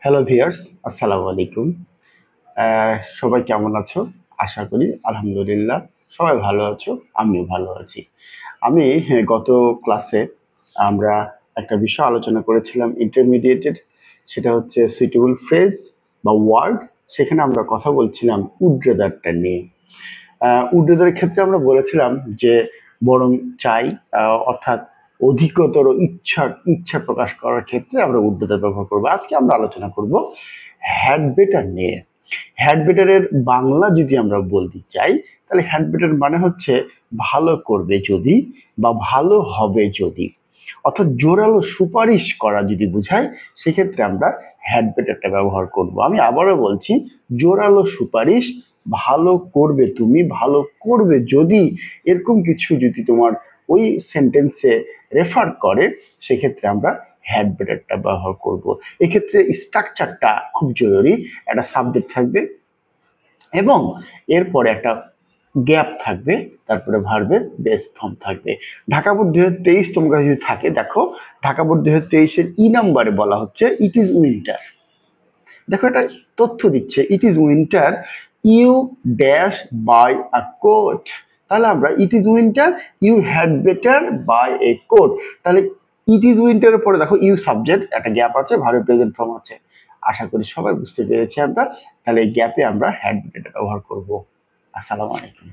Hello viewers, আসসালামু আলাইকুম। সবাই কেমন আছো? আশা করি আলহামদুলিল্লাহ সবাই ভালো আছো, আমিও ভালো আছি। গত ক্লাসে আমরা একটা বিষয় আলোচনা করেছিলাম ইন্টারমিডিয়েটের, সেটা হচ্ছে সুইটেবল ফ্রেজ বা ওয়ার্ড। সেখানে আমরা কথা বলছিলাম উড্রেদারটা নিয়ে। উড্রেদারের ক্ষেত্রে আমরা বলেছিলাম যে বরং চাই, অর্থাৎ অধিকতর ইচ্ছা প্রকাশ করার ক্ষেত্রে আমরা উড্রেদার ব্যবহার করবো। আজকে আমরা আলোচনা করব হ্যাড বেটার নিয়ে। হ্যাড বেটারের বাংলা যদি আমরা বলতে চাই, তাহলে হ্যাড বেটার মানে হচ্ছে ভালো করবে যদি বা ভালো হবে যদি, অর্থাৎ জোরালো সুপারিশ করা যদি বোঝায়, সেক্ষেত্রে আমরা হ্যাড বেটারটা ব্যবহার করব। আমি আবারও বলছি, জোরালো সুপারিশ, ভালো করবে তুমি, ভালো করবে যদি, এরকম কিছু যদি তোমার ওই সেন্টেন্সে রেফার করে, সেক্ষেত্রে আমরা হ্যাড বেটারটা ব্যবহার করব। এক্ষেত্রে স্ট্রাকচারটা খুব জরুরি। একটা সাবজেক্ট থাকবে এবং এরপরে একটা গ্যাপ থাকবে, তারপরে ভার্বের বেস ফর্ম থাকবে। ঢাকা বোর্ড 2023 তোমরা যদি থাকে, দেখো ঢাকা বোর্ড 2023-এর নাম্বারে বলা হচ্ছে ইট ইজ উইন্টার। দেখো এটা তথ্য দিচ্ছে, it is winter you dash buy a coat. তাহলে আমরা it is winter you had better buy a coat. তাহলে ইট ইজ উইন্টারের পরে দেখো ইউ সাবজেক্ট, একটা গ্যাপ আছে, ভার্ব প্রেজেন্ট ফর্ম আছে। আশা করি সবাই বুঝতে পেরেছি আমরা। তাহলে এই গ্যাপে আমরা হ্যাড বেটার ব্যবহার করব। আসসালামু আলাইকুম।